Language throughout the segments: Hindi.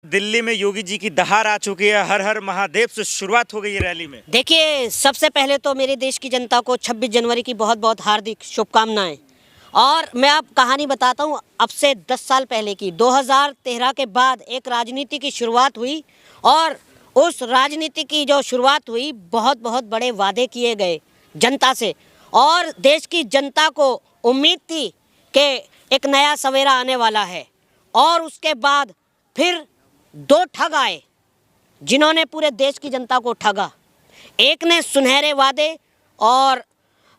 दिल्ली में योगी जी की दहाड़ आ चुकी है। हर हर महादेव से शुरुआत हो गई है रैली में। देखिए, सबसे पहले तो मेरे देश की जनता को 26 जनवरी की बहुत बहुत हार्दिक शुभकामनाएं। और मैं आप कहानी बताता हूं, अब से 10 साल पहले की 2013 के बाद एक राजनीति की शुरुआत हुई और उस राजनीति की जो शुरुआत हुई, बहुत बहुत बड़े वादे किए गए जनता से और देश की जनता को उम्मीद थी कि एक नया सवेरा आने वाला है। और उसके बाद फिर दो ठग आए जिन्होंने पूरे देश की जनता को ठगा। एक ने सुनहरे वादे और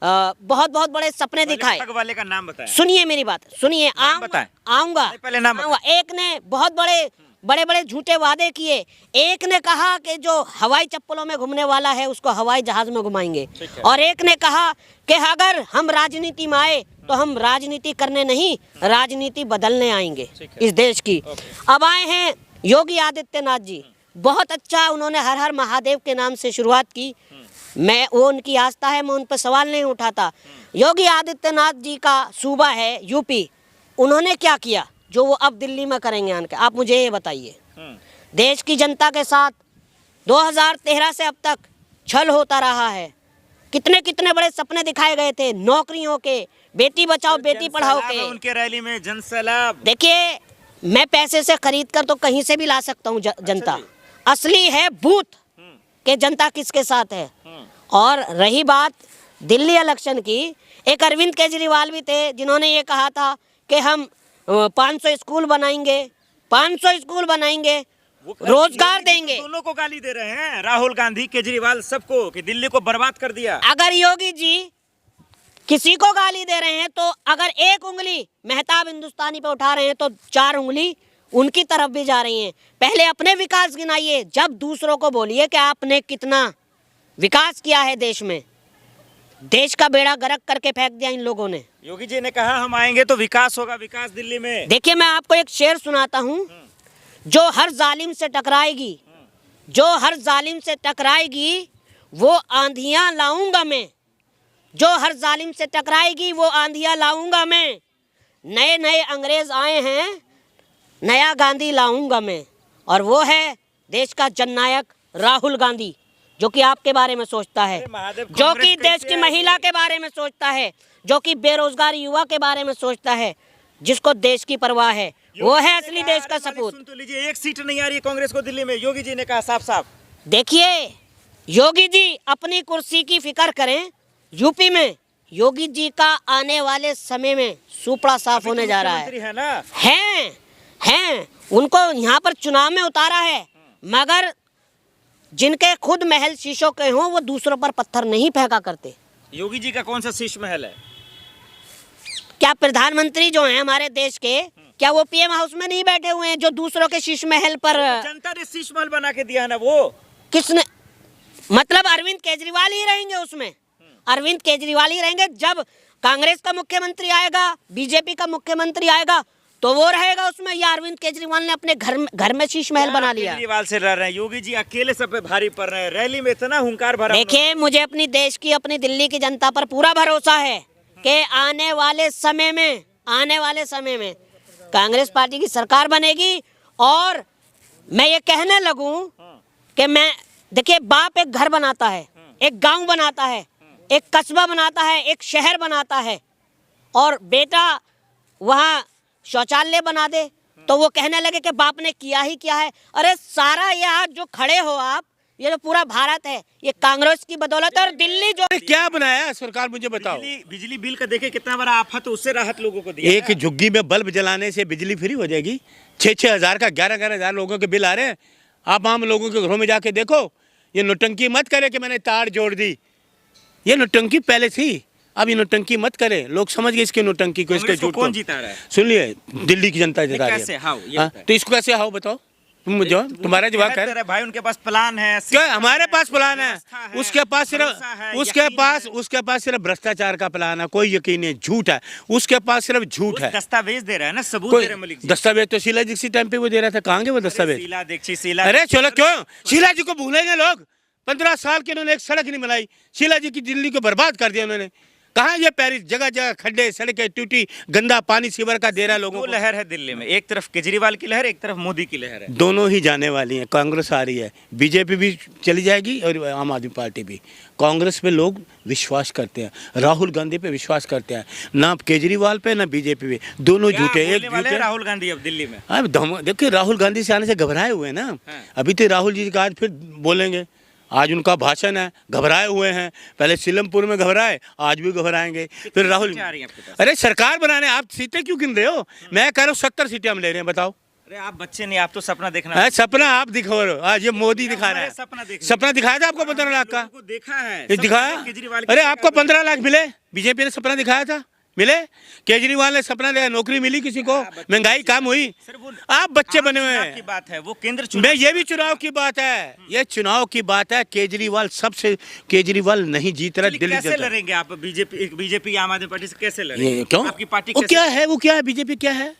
बहुत बहुत बड़े सपने दिखाए। ठग वाले का नाम बताएं। सुनिए मेरी बात, सुनिए, आऊंगा। पहले नाम बताएं। एक ने बहुत बड़े बड़े झूठे वादे किए। एक ने कहा कि जो हवाई चप्पलों में घूमने वाला है उसको हवाई जहाज में घुमाएंगे। और एक ने कहा कि अगर हम राजनीति में आए तो हम राजनीति करने नहीं, राजनीति बदलने आएंगे इस देश की। अब आए हैं योगी आदित्यनाथ जी। बहुत अच्छा, उन्होंने हर हर महादेव के नाम से शुरुआत की। मैं वो उनकी आस्था है, मैं उन पर सवाल नहीं उठाता। योगी आदित्यनाथ जी का सूबा है यूपी। उन्होंने क्या किया जो वो अब दिल्ली में करेंगे आन के? आप मुझे ये बताइए। देश की जनता के साथ 2013 से अब तक छल होता रहा है। कितने कितने बड़े सपने दिखाए गए थे, नौकरियों के, बेटी बचाओ बेटी पढ़ाओ के। उनके रैली में जनसैलाब। देखिए, मैं पैसे से खरीद कर तो कहीं से भी ला सकता हूँ जनता। असली है बूथ के जनता किसके साथ है। और रही बात दिल्ली इलेक्शन की, एक अरविंद केजरीवाल भी थे जिन्होंने ये कहा था कि हम 500 स्कूल बनाएंगे, 500 स्कूल बनाएंगे, रोजगार देंगे। दोनों को गाली दे रहे हैं, राहुल गांधी, केजरीवाल, सबको, कि दिल्ली को बर्बाद कर दिया। अगर योगी जी किसी को गाली दे रहे हैं तो अगर एक उंगली मेहताब हिंदुस्तानी पे उठा रहे हैं तो 4 उंगली उनकी तरफ भी जा रही हैं। पहले अपने विकास गिनाइए, जब दूसरों को बोलिए कि आपने कितना विकास किया है देश में। देश का बेड़ा गर्क करके फेंक दिया इन लोगों ने। योगी जी ने कहा हम आएंगे तो विकास होगा, विकास दिल्ली में। देखिए, मैं आपको एक शेर सुनाता हूँ। जो हर जालिम से टकराएगी, जो हर जालिम से टकराएगी वो आंधियां लाऊंगा मैं। जो हर जालिम से टकराएगी वो आंधियां लाऊंगा मैं। नए नए अंग्रेज आए हैं, नया गांधी लाऊंगा मैं। और वो है देश का जननायक राहुल गांधी, जो कि आपके बारे में सोचता है, जो कि देश की महिला के बारे में सोचता है, जो कि बेरोजगार युवा के बारे में सोचता है, जिसको देश की परवाह है। वो है असली देश का सपूत। सुन तो लीजिए, एक सीट नहीं आ रही है कांग्रेस को दिल्ली में। योगी जी ने कहा साफ साफ। देखिए, योगी जी अपनी कुर्सी की फिक्र करें। यूपी में योगी जी का आने वाले समय में सुपड़ा साफ होने जा रहा है ना? हैं उनको यहाँ पर चुनाव में उतारा है, मगर जिनके खुद महल शीशों के हों वो दूसरों पर पत्थर नहीं फेंका करते। योगी जी का कौन सा शीश महल है? क्या प्रधानमंत्री जो हैं हमारे देश के, क्या वो पीएम हाउस में नहीं बैठे हुए हैं जो दूसरों के शीश महल पर? जनता ने शीश महल बना के दिया है ना। वो किसने? मतलब अरविंद केजरीवाल ही रहेंगे उसमें। अरविंद केजरीवाल ही रहेंगे। जब कांग्रेस का मुख्यमंत्री आएगा, बीजेपी का मुख्यमंत्री आएगा तो वो रहेगा उसमें। या अरविंद केजरीवाल ने अपने घर में शीश महल बना लिया। केजरीवाल से लड़ रहे हैं, योगी जी अकेले सब पे भारी पड़ रहे हैं। रैली में इतना हुंकार भरा। देखिए, मुझे अपनी देश की, अपनी दिल्ली की जनता पर पूरा भरोसा है कि आने वाले समय में कांग्रेस पार्टी की सरकार बनेगी। और मैं ये कहने लगूं कि मैं, देखिए, बाप एक घर बनाता है, एक गांव बनाता है, एक कस्बा बनाता है, एक शहर बनाता है, और बेटा वहाँ शौचालय बना दे तो वो कहने लगे कि बाप ने किया ही क्या है। अरे सारा ये आज जो खड़े हो आप, ये जो पूरा भारत है, ये कांग्रेस की बदौलत है। और दिल्ली जो क्या बनाया सरकार, मुझे बताओ। बिजली बिल का देखे कितना बड़ा आफत, उससे राहत लोगों को दिया। एक झुग्गी में बल्ब जलाने से बिजली फ्री हो जाएगी। 6-6 हज़ार का 11-11 हज़ार लोगों के बिल आ रहे हैं। आप आम लोगों के घरों में जाके देखो। ये नौटंकी मत करे कि मैंने तार जोड़ दी। ये नौटंकी पहले थी, अब ये नौटंकी मत करे। लोग समझ गए इसके नौटंकी को, इसके झूठ को। कौन जीता रहा है? सुन लिए, दिल्ली की जनता जिता रही है। तो इसको कैसे हाउ बताओ तुम? जो तुम्हारा जवाब है भाई, उनके पास प्लान है। क्या हमारे पास प्लान है? उसके पास सिर्फ भ्रष्टाचार का प्लान है। कोई यकीन नहीं, झूठ है। उसके पास सिर्फ झूठ है। दस्तावेज दे रहा है ना, सबूत दे रहे हैं मलिक जी। दस्तावेज तो शीला जी टाइम पे वो दे रहा था। कहाँ गए वो दस्तावेज? शीला दीक्षित। अरे चलो, क्यों शीला जी को भूलेंगे लोग? 15 साल के उन्होंने एक सड़क नहीं बनाई। शीला जी की दिल्ली को बर्बाद कर दिया उन्होंने। कहाँ ये पेरिस, जगह जगह खड्डे, सड़कें टूटी, गंदा पानी सीवर का दे रहा है लोगों दो को। लहर है दिल्ली में, एक तरफ केजरीवाल की लहर, एक तरफ मोदी की लहर है। दोनों ही जाने वाली हैं। कांग्रेस आ रही है, बीजेपी भी चली जाएगी और आम आदमी पार्टी भी। कांग्रेस पे लोग विश्वास करते हैं, राहुल गांधी पे विश्वास करते हैं, ना केजरीवाल पे ना बीजेपी पे, दोनों क्या झूठे। बोलने वाले हैं राहुल गांधी अब दिल्ली में? अब देखिए राहुल गांधी से आने से घबराए हुए हैं ना। अभी तो राहुल जी का आज फिर बोलेंगे, आज उनका भाषण है, घबराए हुए हैं। पहले सीलमपुर में घबराए, आज भी घबराएंगे। फिर राहुल, सीटें आ रही हैं आपके पास? अरे सरकार बनाने आप सीटें क्यों गिन रहे हो? मैं कह रहा हूँ 70 सीटें हम ले रहे हैं, बताओ। अरे आप बच्चे नहीं, आप तो सपना देखना। है सपना आप दिखा रहे हो, आज ये मोदी दिखा रहा है। सपना दिखाया था आपको 15 लाख का? को देखा है, ये दिखाया? केजरीवाल। अरे आपको 15 लाख मिले? बीजेपी ने सपना दिखाया था, मिले? केजरीवाल ने सपना दिखाया, नौकरी मिली किसी को? महंगाई कम हुई? आप बच्चे बने हुए की हैं। बात है, वो केंद्र मैं ये भी चुनाव की बात है, ये चुनाव की बात है। केजरीवाल नहीं जीत रहा, दिल्ली कैसे जीत रहा। लड़ेंगे आप? बीजेपी आम आदमी पार्टी से कैसे लड़ेंगे? ये क्यों? आपकी पार्टी वो कैसे क्या है, वो क्या है, बीजेपी क्या है?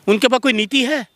उनके पास कोई नीति है?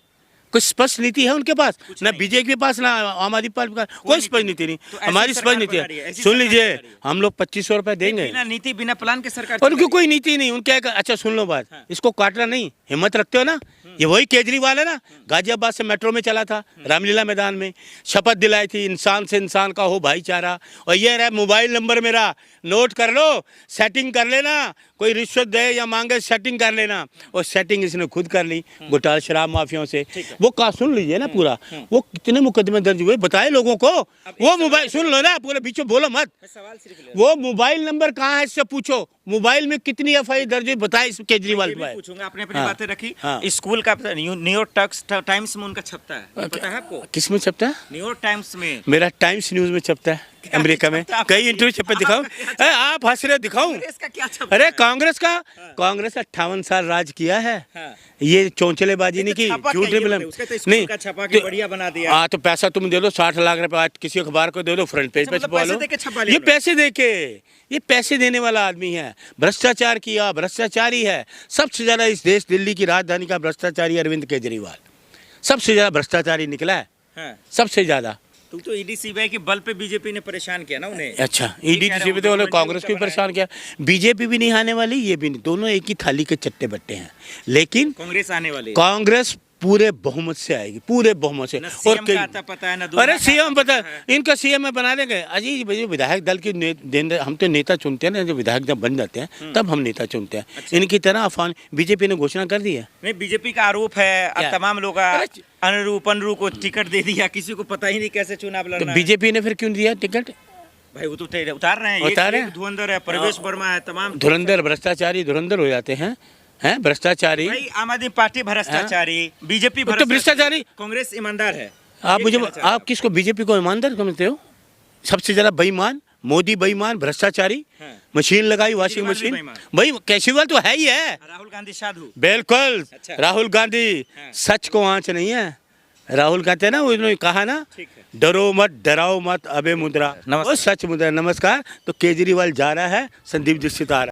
कोई स्पष्ट नीति है उनके पास? ना बीजेपी के पास ना आम आदमी पार्टी के पास कोई स्पष्ट नीति नहीं। तो ऐसी हमारी सरकार स्पष्ट नीति बना रही है, है, ऐसी सुन सरकार लीजिए, बना रही है। हम लोग 2500 रुपए देंगे। बिना नीति बिना प्लान के सरकार और उनकी कोई नीति नहीं, उनके अच्छा सुन लो बात, इसको काटना नहीं, हिम्मत रखते हो ना? ये वही केजरीवाल है ना, गाजियाबाद से मेट्रो में चला था, रामलीला मैदान में शपथ दिलाई थी, इंसान से इंसान का हो भाईचारा। और ये रहा मोबाइल नंबर मेरा, नोट कर लो, सेटिंग कर लेना, कोई रिश्वत दे या मांगे सेटिंग कर लेना। और सेटिंग इसने खुद कर ली घोटाला शराब माफियाओं से। वो का सुन लीजिए ना पूरा, वो कितने मुकदमे दर्ज हुए बताए लोगों को। वो मोबाइल सुन लो ना, पूरे बीचों बोलो मत। सवाल सिर्फ वो मोबाइल नंबर कहाँ है इससे पूछो, मोबाइल में कितनी एफआईआर दर्ज हुई बताए इस केजरीवाल ये के। भी पूछूंगा, आपने अपनी हाँ, बातें रखी। हाँ। स्कूल का न्यूयॉर्क टाइम्स में उनका छपता है, ये पता है आपको? किस में छपता है? न्यूयॉर्क टाइम्स में। मेरा टाइम्स न्यूज में छपता है, अमेरिका में। कई इंटरव्यू छपे, दिखाऊं? आप हंस रहे, दिखाऊं? इसका क्या छपता अरे है? कांग्रेस 58 साल राज किया है। हाँ। ये चौंचलेबाजी नहीं की, छपा झूठ क्या नहीं ये बोला। बताइए, उसका तो स्कूल का छपा के बढ़िया बना दिया। हाँ तो पैसा तुम दे दो 60 लाख रुपए, आज किसी अखबार को दे दो, फ्रंट पेज पे मतलब छपवा पैसे लो। देके छपा लिया ये उन्होंने। पैसे देके, ये पैसे देने वाला आदमी है। भ्रष्टाचार किया, भ्रष्टाचारी है। सबसे ज्यादा इस देश दिल्ली की राजधानी का भ्रष्टाचारी अरविंद केजरीवाल सबसे ज्यादा भ्रष्टाचारी निकला है, हाँ। सबसे ज्यादा। तो ईडी सीबीआई के बल पे बीजेपी ने परेशान किया ना उन्हें। अच्छा, ईडी सीबीआई तो उन्होंने कांग्रेस को भी परेशान किया। बीजेपी भी नहीं आने वाली, ये भी नहीं, दोनों एक ही थाली के चट्टे बट्टे हैं। लेकिन कांग्रेस आने वाली है। कांग्रेस पूरे बहुमत से आएगी, पूरे बहुमत से। ना सीएम का आता पता है, ना दूसरा अरे का सीएम आता पता है, इनका सीएम में बना देंगे। अजीब जो विधायक दल की हम तो नेता चुनते हैं ना, जो विधायक जब बन जाते हैं तब हम नेता चुनते हैं। इनकी तरह अफवाह बीजेपी ने घोषणा कर दी है। नहीं, बीजेपी का आरोप है, अब क्या? तमाम लोग अनुरूप को टिकट दे दिया, किसी को पता ही नहीं कैसे चुनाव तो लड़ना है। बीजेपी ने फिर क्यों दिया टिकट? भाई वो तो उतार रहे हैं, उतार रहे एक हैं। धुरंधर है, प्रवेश वर्मा है, तमाम धुरंधर भ्रष्टाचारी धुरंधर हो जाते हैं, हैं भ्रष्टाचारी। भाई आम आदमी पार्टी भ्रष्टाचारी, बीजेपी तो भ्रष्टाचारी, कांग्रेस ईमानदार है। आप ये मुझे, कहना चाहते आप किसको बीजेपी को ईमानदार समझते हो? सबसे ज्यादा बेईमान मोदी, बेईमान भ्रष्टाचारी, हाँ। मशीन लगाई वॉशिंग केजरीवाल भी मशीन। बेईमान। भाई केजरीवाल तो है ही है, राहुल गांधी साधु। बिल्कुल। अच्छा। राहुल गांधी हाँ। सच को आंच नहीं है। राहुल कहते हैं ना, उन्होंने कहा ना, ठीक है। डरो मत डराओ मत अबे मुद्रा, नमस्कार। वो सच मुद्रा। नमस्कार। तो केजरीवाल जा रहा है, संदीप दीक्षित आ रहा है।